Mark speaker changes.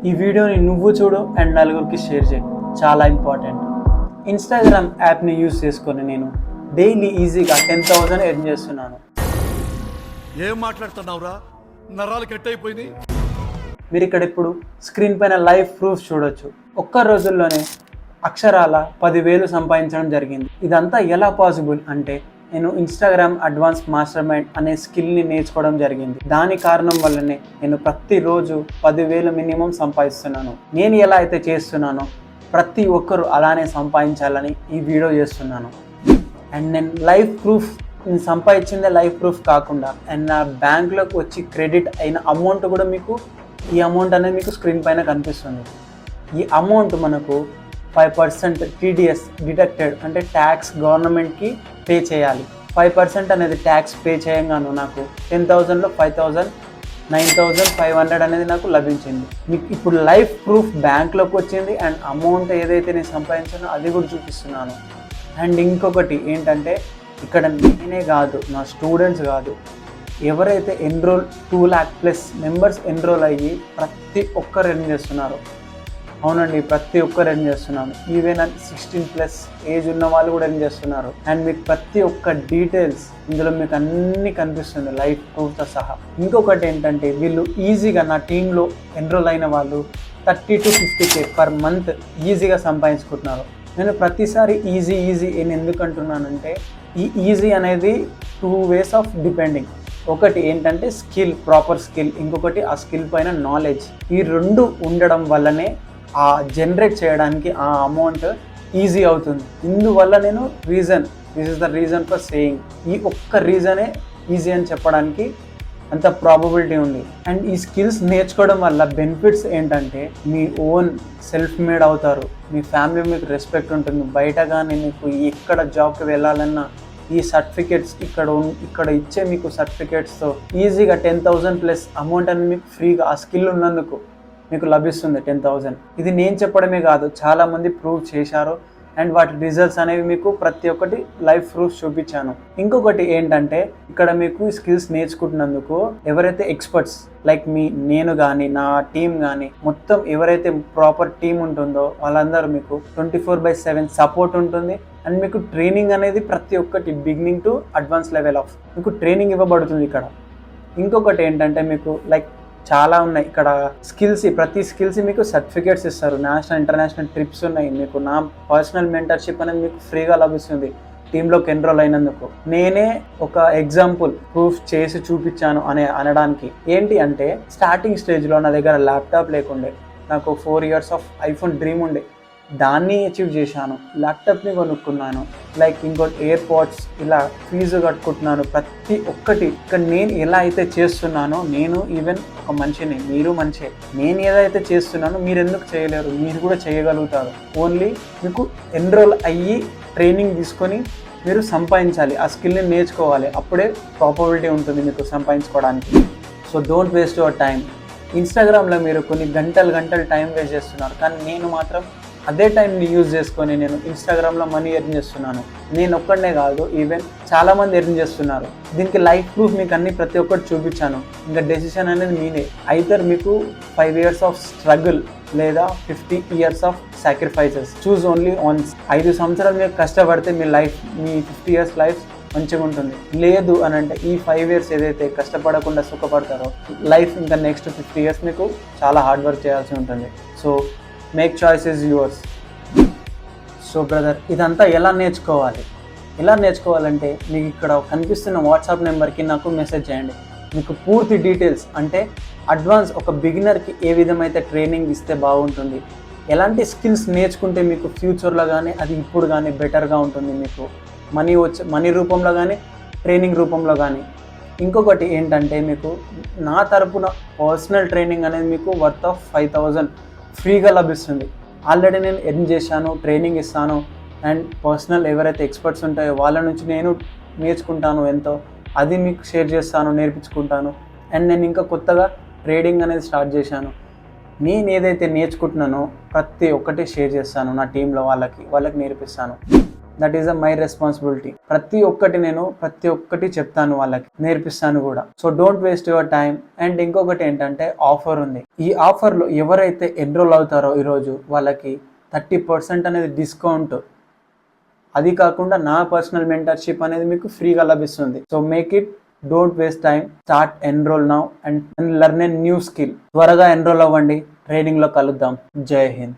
Speaker 1: ఈ వీడియోని నువ్వు చూడు అండ్ నలుగురికి షేర్ చేయి, చాలా ఇంపార్టెంట్. ఇన్స్టాగ్రామ్ యాప్ని యూజ్ చేసుకొని నేను డైలీ ఈజీగా 10,000 ఎర్న్ చేస్తున్నాను.
Speaker 2: ఏం మాట్లాడుతున్నావురా, నరాలు కట్ అయిపోయింది.
Speaker 1: మీరు ఇక్కడ ఇప్పుడు స్క్రీన్ పైన లైవ్ ప్రూఫ్ చూడొచ్చు. ఒక్క రోజుల్లోనే అక్షరాల 10,000 సంపాదించడం జరిగింది. ఇదంతా ఎలా పాసిబుల్ అంటే నేను ఇన్స్టాగ్రామ్ అడ్వాన్స్ మాస్టర్ మైండ్ అనే స్కిల్ని నేర్చుకోవడం జరిగింది. దాని కారణం వల్లనే నేను ప్రతిరోజు 10,000 మినిమం సంపాదిస్తున్నాను. నేను ఎలా అయితే చేస్తున్నానో ప్రతి ఒక్కరు అలానే సంపాదించాలని ఈ వీడియో చేస్తున్నాను. అండ్ నేను లైవ్ ప్రూఫ్, నేను సంపాదించిందే లైవ్ ప్రూఫ్ కాకుండా అండ్ నా బ్యాంక్లోకి వచ్చి క్రెడిట్ అయిన అమౌంట్ కూడా మీకు, ఈ అమౌంట్ అనేది మీకు స్క్రీన్ పైన కనిపిస్తుంది. ఈ అమౌంట్ మనకు 5% టీడీఎస్ డిడక్టెడ్, అంటే ట్యాక్స్ గవర్నమెంట్కి పే చేయాలి. 5% అనేది ట్యాక్స్ పే చేయంగాను నాకు 10,000లో 5,000, 9,500 అనేది నాకు లభించింది. మీకు ఇప్పుడు లైఫ్ ప్రూఫ్ బ్యాంక్లోకి వచ్చింది అండ్ అమౌంట్ ఏదైతే నేను సంపాదించానో అది కూడా చూపిస్తున్నాను. అండ్ ఇంకొకటి ఏంటంటే ఇక్కడ నేనే కాదు, నా స్టూడెంట్స్ కాదు, ఎవరైతే 2 lakh+ మెంబర్స్ ఎన్రోల్ అయ్యి ప్రతి ఒక్కరు ఎర్న్ చేస్తున్నారు. అవునండి, ప్రతి ఒక్కరు ఎర్న్ చేస్తున్నాను. ఈవెన్ 16+ ఏజ్ ఉన్న వాళ్ళు కూడా ఎర్న్ చేస్తున్నారు. అండ్ మీకు ప్రతి ఒక్క డీటెయిల్స్ ఇందులో మీకు అన్నీ కనిపిస్తుంది లైఫ్ ప్రూఫ్తో సహా. ఇంకొకటి ఏంటంటే వీళ్ళు ఈజీగా, నా టీంలో ఎన్రోల్ అయిన వాళ్ళు 30 to 50K పర్ మంత్ ఈజీగా సంపాదించుకుంటున్నారు. నేను ప్రతిసారి ఈజీ నేను ఎందుకు అంటున్నానంటే ఈ ఈజీ అనేది 2 ways ఆఫ్ డిపెండింగ్. ఒకటి ఏంటంటే స్కిల్, ప్రాపర్ స్కిల్, ఇంకొకటి ఆ స్కిల్ పైన నాలెడ్జ్. ఈ రెండు ఉండడం వల్లనే ఆ జనరేట్ చేయడానికి ఆ అమౌంట్ ఈజీ అవుతుంది. ఇందువల్ల నేను this is the reason for saying, ఈ ఒక్క రీజనే ఈజీ అని చెప్పడానికి అంత ప్రాబబిలిటీ ఉంది. అండ్ ఈ స్కిల్స్ నేర్చుకోవడం వల్ల బెనిఫిట్స్ ఏంటంటే మీ ఓన్ సెల్ఫ్ మేడ్ అవుతారు, మీ ఫ్యామిలీ మీకు రెస్పెక్ట్ ఉంటుంది. బయట కానీ మీకు ఎక్కడ జాబ్కి వెళ్ళాలన్నా ఈ సర్టిఫికేట్స్ ఇక్కడ ఇచ్చే మీకు సర్టిఫికేట్స్తో ఈజీగా 10,000+ అమౌంట్ అనేది మీకు ఫ్రీగా ఆ స్కిల్ ఉన్నందుకు మీకు లభిస్తుంది. 10,000 ఇది నేను చెప్పడమే కాదు, చాలామంది ప్రూవ్ చేశారు అండ్ వాటి రిజల్ట్స్ అనేవి మీకు ప్రతి ఒక్కటి లైవ్ ప్రూఫ్ చూపించాను. ఇంకొకటి ఏంటంటే ఇక్కడ మీకు స్కిల్స్ నేర్చుకుంటున్నందుకు ఎవరైతే ఎక్స్పర్ట్స్ లైక్ నేను కానీ నా టీం కానీ మొత్తం ఎవరైతే ప్రాపర్ టీం ఉంటుందో వాళ్ళందరూ మీకు 24/7 సపోర్ట్ ఉంటుంది. అండ్ మీకు ట్రైనింగ్ అనేది ప్రతి ఒక్కటి beginning to advance level of మీకు ట్రైనింగ్ ఇవ్వబడుతుంది ఇక్కడ. ఇంకొకటి ఏంటంటే మీకు లైక్ చాలా ఉన్నాయి ఇక్కడ స్కిల్స్, ప్రతి స్కిల్స్ మీకు సర్టిఫికేట్స్ ఇస్తారు. నేషనల్ ఇంటర్నేషనల్ ట్రిప్స్ ఉన్నాయి. మీకు నా పర్సనల్ మెంటర్షిప్ అనేది మీకు ఫ్రీగా లభిస్తుంది టీంలోకి ఎన్రోల్ అయినందుకు. నేనే ఒక ఎగ్జాంపుల్ ప్రూఫ్ చేసి చూపించాను అనడానికి ఏంటి అంటే స్టార్టింగ్ స్టేజ్లో నా దగ్గర ల్యాప్టాప్ లేకుండే, నాకు 4 years ఆఫ్ ఐఫోన్ డ్రీమ్ ఉండే, దాన్ని అచీవ్ చేశాను. ల్యాప్టాప్ని కొనుక్కున్నాను, లైక్ ఇంకోటి ఎయిర్పోడ్స్, ఇలా ఫీజు కట్టుకుంటున్నాను. ప్రతి ఒక్కటి ఇక్కడ నేను ఎలా అయితే చేస్తున్నానో, నేను ఈవెన్ ఒక మనిషిని, మీరు మనిషే, నేను ఏదైతే చేస్తున్నానో మీరు ఎందుకు చేయలేరు, మీరు కూడా చేయగలుగుతారు. ఓన్లీ మీకు ఎన్రోల్ అయ్యి ట్రైనింగ్ తీసుకొని మీరు సంపాదించాలి, ఆ స్కిల్ని నేర్చుకోవాలి, అప్పుడే ప్రాబబిలిటీ ఉంటుంది మీకు సంపాదించుకోవడానికి. So don't waste your time. ఇన్స్టాగ్రామ్లో మీరు కొన్ని గంటలు టైం వేస్ట్ చేస్తున్నారు, కానీ నేను మాత్రం అదే టైంని యూజ్ చేసుకొని నేను ఇన్స్టాగ్రామ్లో మనీ ఎర్న్ చేస్తున్నాను. నేను ఒక్కడనే కాదు, ఈవెన్ చాలామంది ఎర్న్ చేస్తున్నారు. దీనికి లైఫ్ ప్రూఫ్ మీకు అన్ని ప్రతి ఒక్కటి చూపించాను. ఇంకా డెసిషన్ అనేది మీదే. ఐదర్ మీకు 5 years ఆఫ్ స్ట్రగుల్ లేదా 50 years of sacrifices. Choose only ones. 5 సంవత్సరాలు మీరు కష్టపడితే మీ 50 years లైఫ్ మంచిగా ఉంటుంది. లేదు అని అంటే ఈ 5 years ఏదైతే కష్టపడకుండా సుఖపడతారో లైఫ్ ఇంకా నెక్స్ట్ 50 years మీకు చాలా హార్డ్ వర్క్ చేయాల్సి ఉంటుంది. So make choice is yours. So brother, ఇదంతా ఎలా నేర్చుకోవాలంటే మీకు ఇక్కడ కనిపిస్తున్న వాట్సాప్ నెంబర్కి నాకు మెసేజ్ చేయండి. మీకు పూర్తి డీటెయిల్స్, అంటే అడ్వాన్స్ ఒక బిగినర్కి ఏ విధమైతే ట్రైనింగ్ ఇస్తే బాగుంటుంది, ఎలాంటి స్కిల్స్ నేర్చుకుంటే మీకు ఫ్యూచర్లో కానీ అది ఇప్పుడు కానీ బెటర్గా ఉంటుంది, మీకు మనీ రూపంలో కానీ ట్రైనింగ్ రూపంలో కానీ. ఇంకొకటి ఏంటంటే మీకు నా తరపున పర్సనల్ ట్రైనింగ్ అనేది మీకు వర్త్ ఆఫ్ 5,000 ఫ్రీగా లభిస్తుంది. ఆల్రెడీ నేను ఎర్న్ చేశాను, ట్రైనింగ్ ఇస్తాను అండ్ పర్సనల్ ఎవరైతే ఎక్స్పర్ట్స్ ఉంటాయో వాళ్ళ నుంచి నేను నేర్చుకుంటాను ఎంతో, అది మీకు షేర్ చేస్తాను, నేర్పించుకుంటాను. అండ్ నేను ఇంకా కొత్తగా ట్రేడింగ్ అనేది స్టార్ట్ చేశాను. నేను ఏదైతే నేర్చుకుంటున్నానో ప్రతి ఒక్కటి షేర్ చేస్తాను నా టీంలో వాళ్ళకి నేర్పిస్తాను. That is my responsibility. ప్రతి ఒక్కటి చెప్తాను, వాళ్ళకి నేర్పిస్తాను కూడా. So don't waste your time. And ఇంకొకటి ఏంటంటే ఆఫర్ ఉంది. ఈ ఆఫర్లో ఎవరైతే ఎన్రోల్ అవుతారో ఈరోజు వాళ్ళకి 30% అనేది డిస్కౌంట్, అది కాకుండా నా పర్సనల్ మెంటర్షిప్ అనేది మీకు ఫ్రీగా లభిస్తుంది. So make it, don't waste time, start enrol now and learn a new skill. త్వరగా ఎన్రోల్ అవ్వండి. ట్రైనింగ్లో కలుద్దాం. జై హింద్.